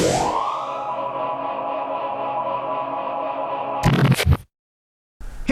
Hey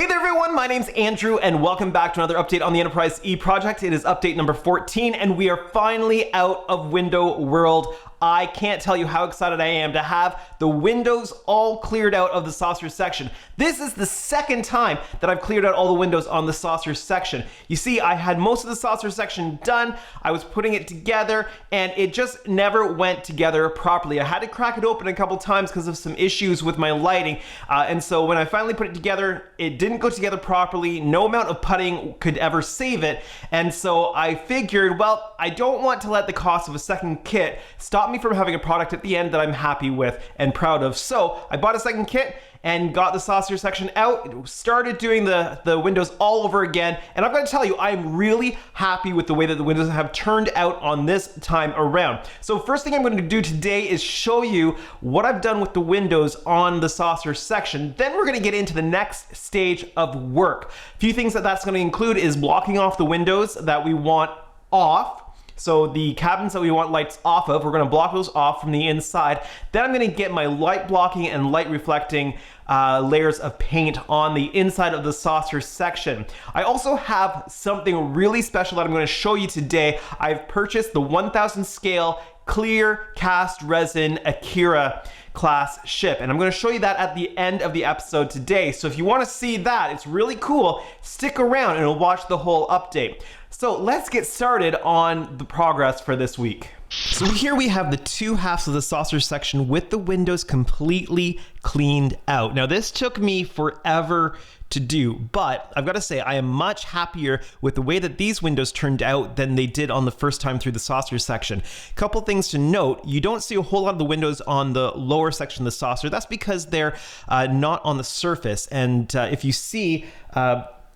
there everyone, my name's Andrew and welcome back to another update on the Enterprise E project. It is update number 14 and we are finally out of window world. I can't tell you how excited I am to have the windows all cleared out of the saucer section. This is the second time that I've cleared out all the windows on the saucer section. You see, I had most of the saucer section done, I was putting it together, and it just never went together properly. I had to crack it open a couple times because of some issues with my lighting, and so when I finally put it together, it didn't go together properly. No amount of putting could ever save it, and so I figured, well, I don't want to let the cost of a second kit stop me from having a product at the end that I'm happy with and proud of. So I bought a second kit and got the saucer section out, started doing the windows all over again, and I'm going to tell you, I'm really happy with the way that the windows have turned out on this time around. So first thing I'm going to do today is show you what I've done with the windows on the saucer section. Then we're going to get into the next stage of work. A few things that's going to include is blocking off the windows that we want off. So the cabins that we want lights off of, we're going to block those off from the inside. Then I'm going to get my light blocking and light reflecting layers of paint on the inside of the saucer section. I also have something really special that I'm going to show you today. I've purchased the 1000 scale clear cast resin Akira Class ship, and I'm going to show you that at the end of the episode today. So if you want to see that, it's really cool, stick around and we'll watch the whole update. So let's get started on the progress for this week. So here we have the two halves of the saucer section with the windows completely cleaned out. Now this took me forever to do, but I've got to say I am much happier with the way that these windows turned out than they did on the first time through the saucer section. Couple things to note: you don't see a whole lot of the windows on the lower section of the saucer. That's because they're not on the surface, and if you see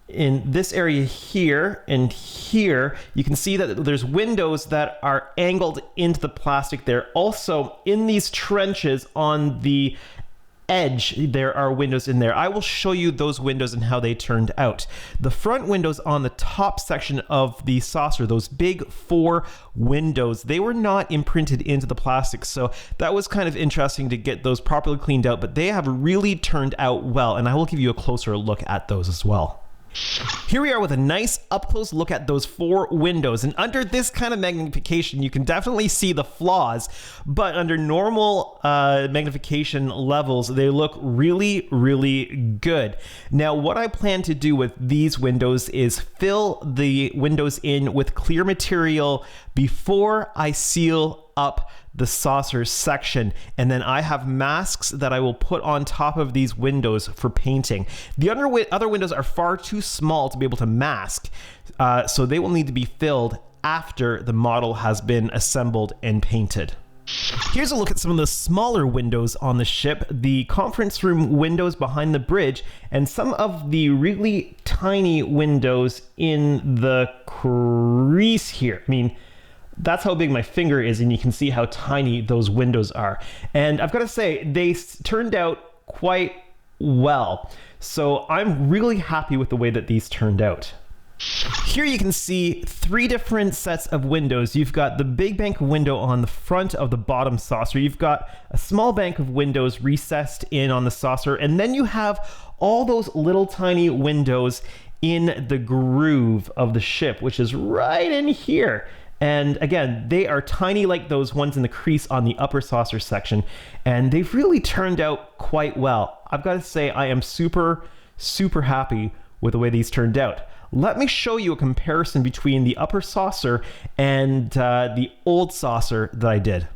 in this area here and here, you can see that there's windows that are angled into the plastic there. Also, in these trenches on the edge, there are windows in there. I will show you those windows and how they turned out. The front windows on the top section of the saucer, those big 4 windows, they were not imprinted into the plastic, so that was kind of interesting to get those properly cleaned out, but they have really turned out well, and I will give you a closer look at those as well. Here we are with a nice up-close look at those 4 windows, and under this kind of magnification you can definitely see the flaws, but under normal magnification levels they look really good. Now what I plan to do with these windows is fill the windows in with clear material before I seal up the saucer section, and then I have masks that I will put on top of these windows for painting. The other windows are far too small to be able to mask, so they will need to be filled after the model has been assembled and painted. Here's a look at some of the smaller windows on the ship, the conference room windows behind the bridge, and some of the really tiny windows in the crease here. I mean, that's how big my finger is, and you can see how tiny those windows are. And I've got to say, they turned out quite well. So I'm really happy with the way that these turned out. Here you can see 3 different sets of windows. You've got the big bank of window on the front of the bottom saucer. You've got a small bank of windows recessed in on the saucer. And then you have all those little tiny windows in the groove of the ship, which is right in here. And again, they are tiny like those ones in the crease on the upper saucer section, and they've really turned out quite well. I've got to say I am super happy with the way these turned out. Let me show you a comparison between the upper saucer and the old saucer that I did.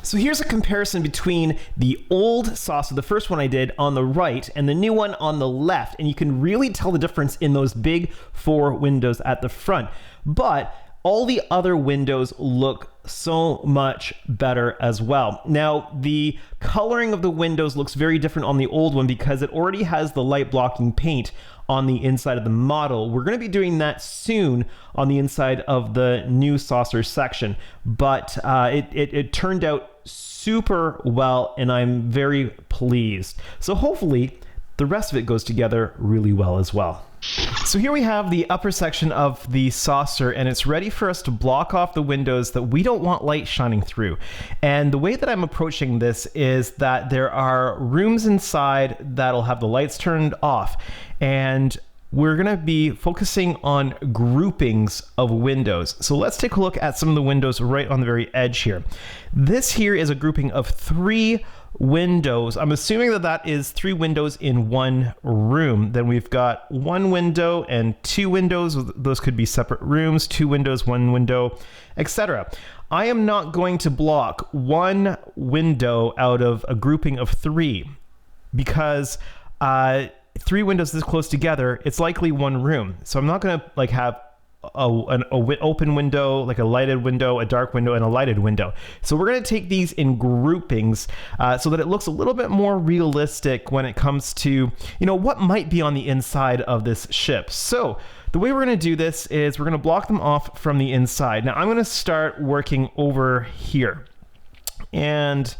So here's a comparison between the old saucer, the first one I did, on the right, and the new one on the left, and you can really tell the difference in those big 4 windows at the front. But all the other windows look so much better as well. Now, the coloring of the windows looks very different on the old one because it already has the light blocking paint on the inside of the model. We're going to be doing that soon on the inside of the new saucer section, but it turned out super well, and I'm very pleased. So hopefully the rest of it goes together really well as well. So here we have the upper section of the saucer, and it's ready for us to block off the windows that we don't want light shining through. And the way that I'm approaching this is that there are rooms inside that'll have the lights turned off, and we're gonna be focusing on groupings of windows. So let's take a look at some of the windows right on the very edge here. This here is a grouping of 3 windows. I'm assuming that that is 3 windows in one room. Then we've got 1 window and 2 windows. Those could be separate rooms, 2 windows, 1 window, etc. I am not going to block 1 window out of a grouping of 3 because 3 windows this close together, it's likely 1 room. So I'm not going to like have an open window, like a lighted window, a dark window, and a lighted window. So we're going to take these in groupings so that it looks a little bit more realistic when it comes to, you know, what might be on the inside of this ship. So the way we're going to do this is we're going to block them off from the inside. Now I'm going to start working over here. And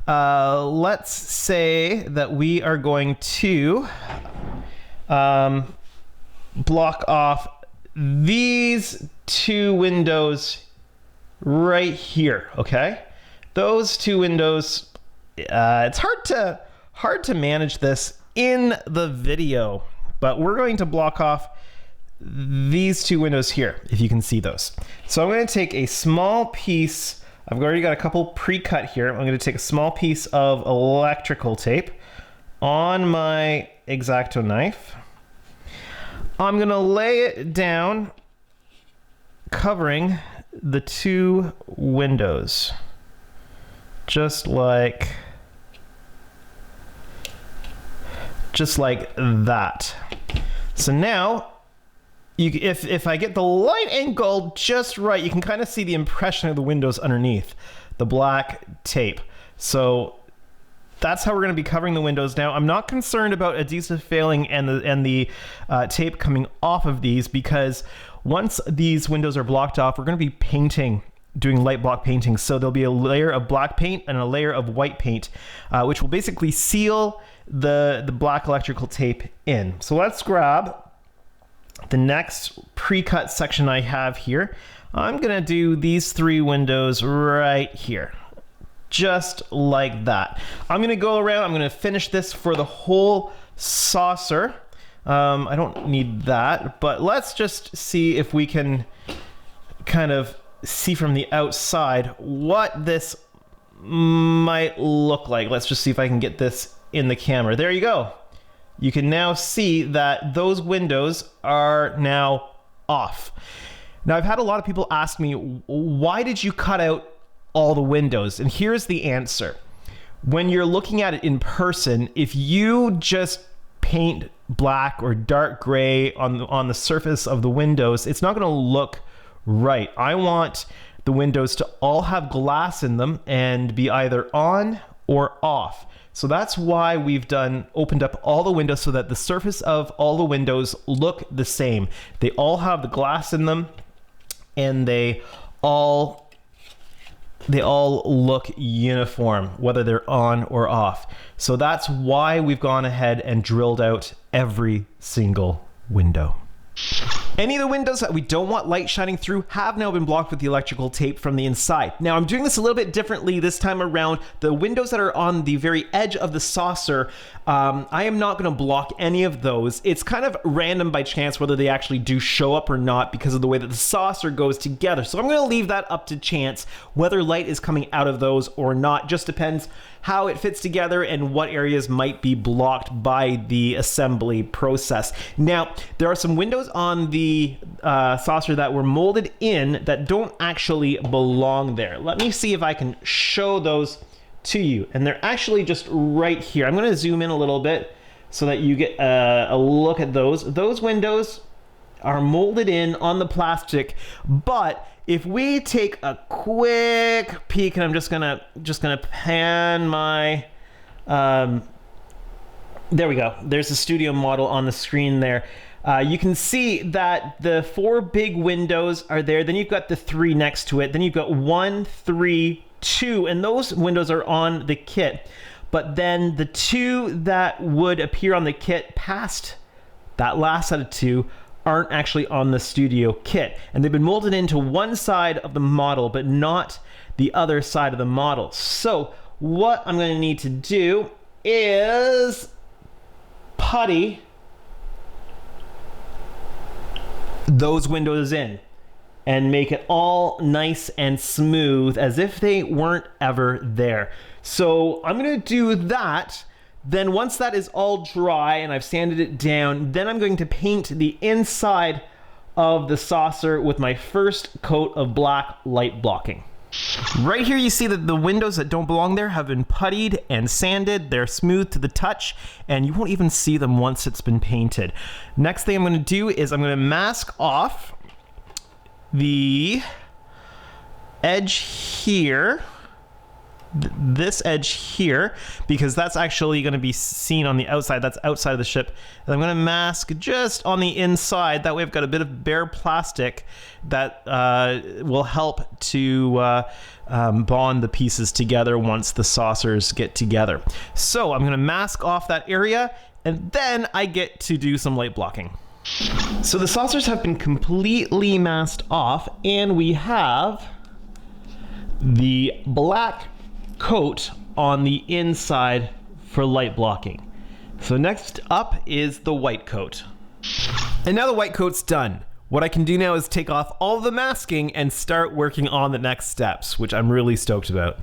let's say that we are going to block off these 2 windows right here, okay? Those 2 windows, it's hard to manage this in the video, but we're going to block off these 2 windows here, if you can see those. So I'm going to take a small piece, I've already got a couple pre-cut here. I'm going to take a small piece of electrical tape on my X-Acto knife. I'm going to lay it down, covering the 2 windows, just like that. So now, if I get the light angle just right, you can kind of see the impression of the windows underneath the black tape. So that's how we're going to be covering the windows. Now, I'm not concerned about adhesive failing and the tape coming off of these, because once these windows are blocked off, we're going to be painting, doing light block painting. So there'll be a layer of black paint and a layer of white paint, which will basically seal the black electrical tape in. So let's grab the next pre-cut section I have here. I'm going to do these 3 windows right here. Just like that. I'm going to go around, I'm going to finish this for the whole saucer. I don't need that, but let's just see if we can kind of see from the outside what this might look like. Let's just see if I can get this in the camera. There you go. You can now see that those windows are now off. Now, I've had a lot of people ask me, why did you cut out all the windows? And here's the answer. When you're looking at it in person, if you just paint black or dark gray on the surface of the windows, it's not going to look right. I want the windows to all have glass in them and be either on or off. So that's why we've opened up all the windows so that the surface of all the windows look the same. They all have the glass in them, and they all look uniform, whether they're on or off. So that's why we've gone ahead and drilled out every single window. Any of the windows that we don't want light shining through have now been blocked with the electrical tape from the inside. Now, I'm doing this a little bit differently this time around. The windows that are on the very edge of the saucer, I am not going to block any of those. It's kind of random by chance whether they actually do show up or not because of the way that the saucer goes together. So I'm going to leave that up to chance whether light is coming out of those or not. Just depends how it fits together and what areas might be blocked by the assembly process. Now, there are some windows on the saucer that were molded in that don't actually belong there. Let me see if I can show those to you. And they're actually just right here. I'm going to zoom in a little bit so that you get a look at those. Those windows are molded in on the plastic, but if we take a quick peek, and I'm just gonna pan my, there we go. There's a studio model on the screen there. You can see that the 4 big windows are there. Then you've got the 3 next to it. Then you've got 1, 3, 2, and those windows are on the kit. But then the 2 that would appear on the kit past that last set of 2, aren't actually on the studio kit. And they've been molded into one side of the model, but not the other side of the model. So what I'm going to need to do is putty those windows in and make it all nice and smooth as if they weren't ever there. So I'm going to do that. Then once that is all dry and I've sanded it down, then I'm going to paint the inside of the saucer with my first coat of black light blocking. Right here you see that the windows that don't belong there have been puttied and sanded. They're smooth to the touch, and you won't even see them once it's been painted. Next thing I'm going to do is I'm going to mask off the edge here, this edge here, because that's actually going to be seen on the outside. That's outside of the ship. And I'm going to mask just on the inside. That way I've got a bit of bare plastic that will help to bond the pieces together once the saucers get together. So I'm going to mask off that area, and then I get to do some light blocking. So the saucers have been completely masked off, and we have the black coat on the inside for light blocking. So next up is the white coat. And now the white coat's done. What I can do now is take off all the masking and start working on the next steps, which I'm really stoked about.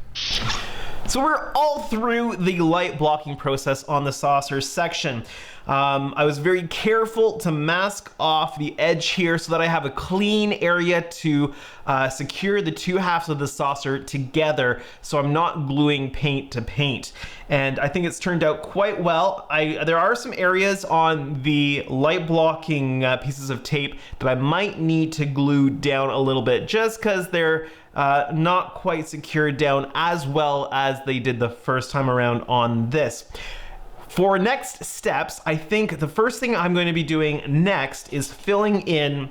So we're all through the light blocking process on the saucer section. I was very careful to mask off the edge here so that I have a clean area to secure the 2 halves of the saucer together, so I'm not gluing paint to paint. And I think it's turned out quite well. There are some areas on the light blocking pieces of tape that I might need to glue down a little bit, just because they're not quite secured down as well as they did the first time around on this. For next steps, I think the first thing I'm going to be doing next is filling in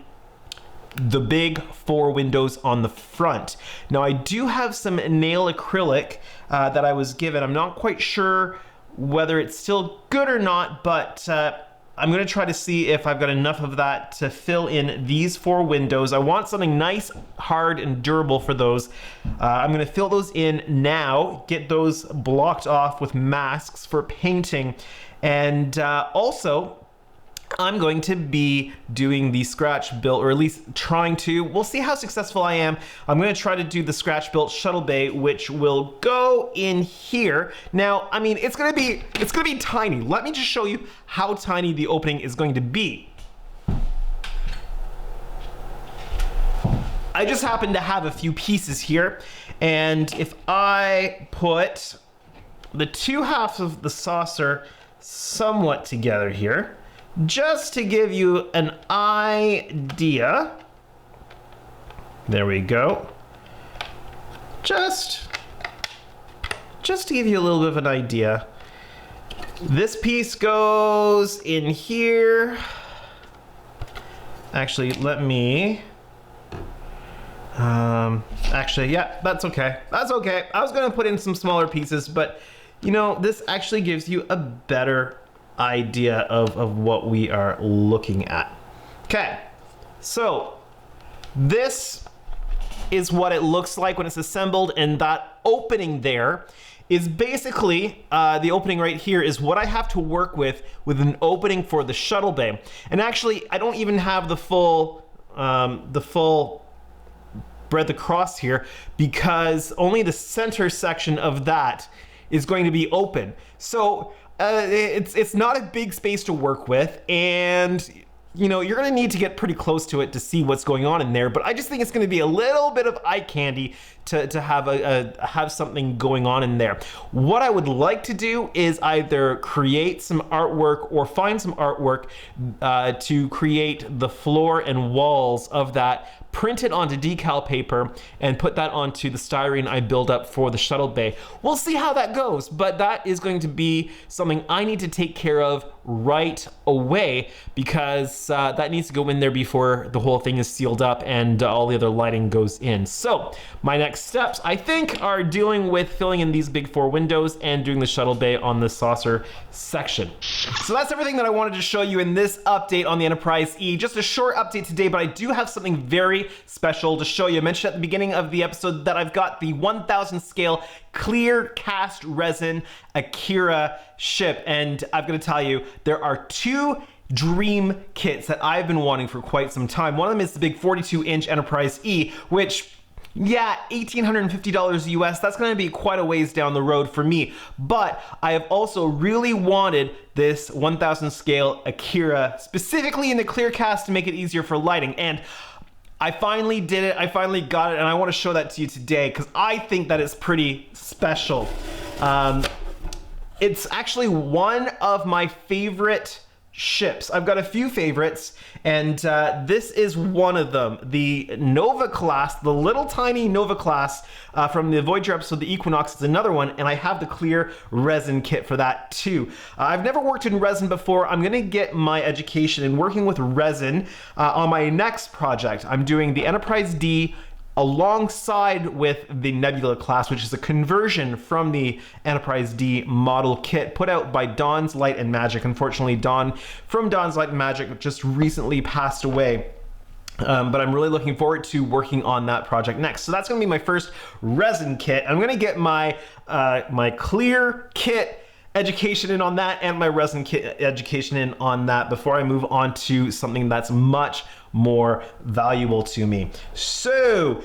the big 4 windows on the front. Now I do have some nail acrylic that I was given. I'm not quite sure whether it's still good or not, but I'm going to try to see if I've got enough of that to fill in these 4 windows. I want something nice, hard, and durable for those. I'm going to fill those in now, get those blocked off with masks for painting, and also I'm going to be doing the scratch built, or at least trying to. We'll see how successful I am. I'm going to try to do the scratch built shuttle bay, which will go in here. Now, I mean, it's going to be tiny. Let me just show you how tiny the opening is going to be. I just happen to have a few pieces here, and if I put the 2 halves of the saucer somewhat together here, just to give you an idea. There we go. Just to give you a little bit of an idea. This piece goes in here. Actually, let me... actually, yeah, that's okay. That's okay. I was gonna put in some smaller pieces, but you know, this actually gives you a better idea of what we are looking at. Okay, so this is what it looks like when it's assembled, and that opening there is basically the opening right here is what I have to work with an opening for the shuttle bay. And actually, I don't even have the full breadth across here, because only the center section of that is going to be open. So it's not a big space to work with, and you know, you're gonna need to get pretty close to it to see what's going on in there, but I just think it's gonna be a little bit of eye candy to have something going on in there. What I would like to do is either create some artwork or find some artwork to create the floor and walls of that, print it onto decal paper, and put that onto the styrene I build up for the shuttle bay. We'll see how that goes, but that is going to be something I need to take care of right away because that needs to go in there before the whole thing is sealed up and all the other lighting goes in. So my next steps, I think, are dealing with filling in these big 4 windows and doing the shuttle bay on the saucer section. So that's everything that I wanted to show you in this update on the Enterprise E. Just a short update today, but I do have something very special to show you. I mentioned at the beginning of the episode that I've got the 1000 scale clear cast resin Akira ship, and I've got to tell you, there are 2 dream kits that I've been wanting for quite some time. One of them is the big 42-inch Enterprise E, which, yeah, $1,850 US, that's gonna be quite a ways down the road for me. But I have also really wanted this 1000 scale Akira, specifically in the clear cast to make it easier for lighting. And I finally did it, I finally got it, and I wanna show that to you today because I think that it's pretty special. It's actually one of my favorite ships. I've got a few favorites, and this is one of them. The Nova Class, the little tiny Nova Class from the Voyager episode, the Equinox, is another one, and I have the clear resin kit for that too. I've never worked in resin before. I'm gonna get my education in working with resin on my next project. I'm doing the Enterprise D alongside with the Nebula Class, which is a conversion from the Enterprise D model kit put out by Dawn's Light and Magic. Unfortunately, Dawn from Dawn's Light and Magic just recently passed away. But I'm really looking forward to working on that project next. So that's gonna be my first resin kit. I'm gonna get my, my clear kit education in on that and my resin kit education in on that before I move on to something that's much more valuable to me. So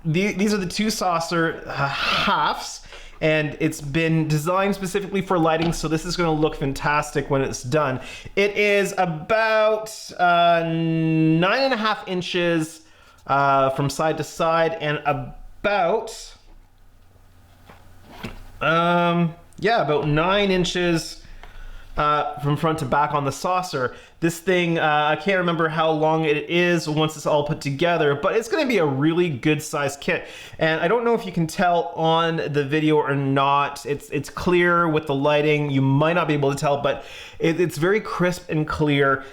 these are the 2 saucer halves, and it's been designed specifically for lighting, so this is going to look fantastic when it's done. It is about 9.5 inches from side to side, and about about 9 inches from front to back on the saucer. This thing, I can't remember how long it is once it's all put together, but it's gonna be a really good sized kit. And I don't know if you can tell on the video or not. It's clear with the lighting. You might not be able to tell, but it's very crisp and clear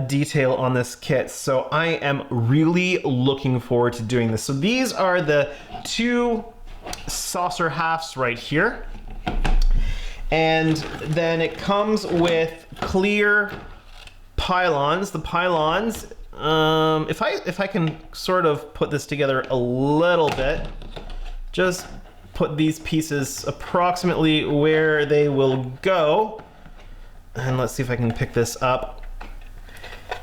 detail on this kit. So I am really looking forward to doing this. So these are the 2 saucer halves right here. And then it comes with clear pylons. The pylons, if I can sort of put this together a little bit, just put these pieces approximately where they will go. And let's see if I can pick this up.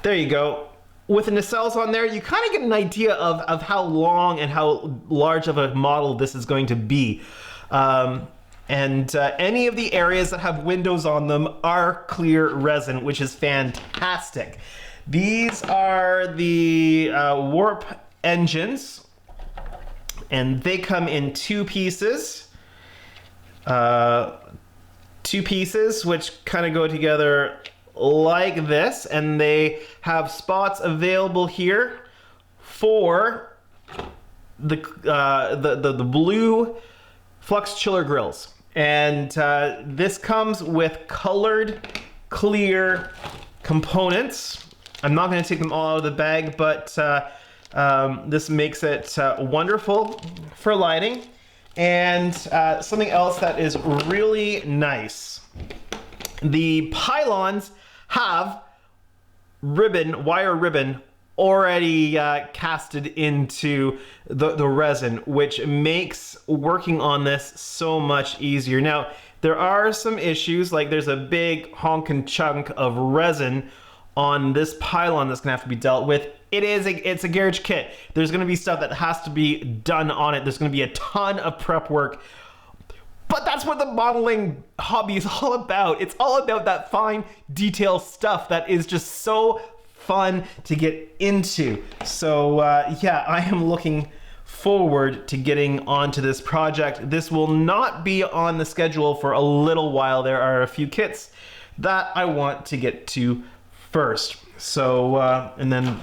There you go. With the nacelles on there, you kind of get an idea of how long and how large of a model this is going to be. And any of the areas that have windows on them are clear resin, which is fantastic. These are the warp engines, and they come in 2 pieces. 2 pieces, which kind of go together like this, and they have spots available here for the blue flux chiller grills. And this comes with colored clear components. I'm not going to take them all out of the bag, but this makes it wonderful for lighting. And something else that is really nice, the pylons have wire ribbon already casted into the resin, which makes working on this so much easier. Now, there are some issues, like there's a big honkin' chunk of resin on this pylon that's gonna have to be dealt with. It's a garage kit. There's gonna be stuff that has to be done on it. There's gonna be a ton of prep work. But that's what the modeling hobby is all about. It's all about that fine detail stuff that is just so fun to get into. So yeah, I am looking forward to getting onto this project. This will not be on the schedule for a little while. There are a few kits that I want to get to first. So and then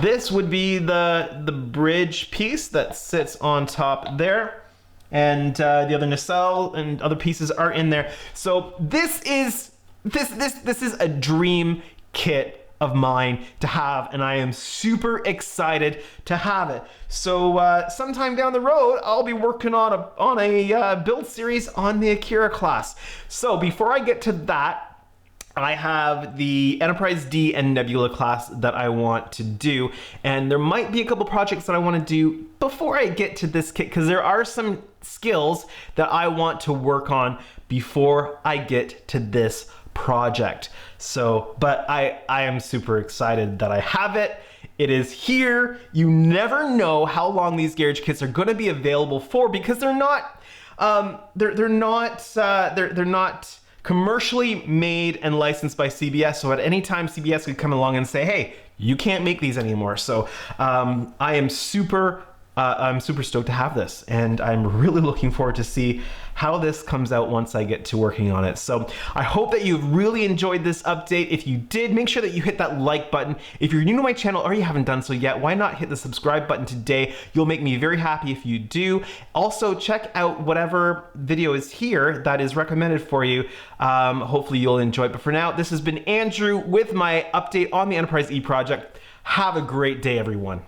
this would be the bridge piece that sits on top there, and the other nacelle and other pieces are in there. So this is this is a dream kit of mine to have, and I am super excited to have it. So sometime down the road, I'll be working on a build series on the Akira Class. So before I get to that, I have the Enterprise D and Nebula class that I want to do, and there might be a couple projects that I want to do before I get to this kit, because there are some skills that I want to work on before I get to this project. So, but I am super excited that I have it. It is here. You never know how long these garage kits are going to be available for, because they're not they're not commercially made and licensed by CBS. So at any time CBS could come along and say, hey, you can't make these anymore. So I'm super stoked to have this, and I'm really looking forward to see how this comes out once I get to working on it. So I hope that you've really enjoyed this update. If you did, make sure that you hit that like button. If you're new to my channel or you haven't done so yet, why not hit the subscribe button today? You'll make me very happy if you do. Also, check out whatever video is here that is recommended for you. Hopefully you'll enjoy it. But for now, this has been Andrew with my update on the Enterprise E project. Have a great day, everyone.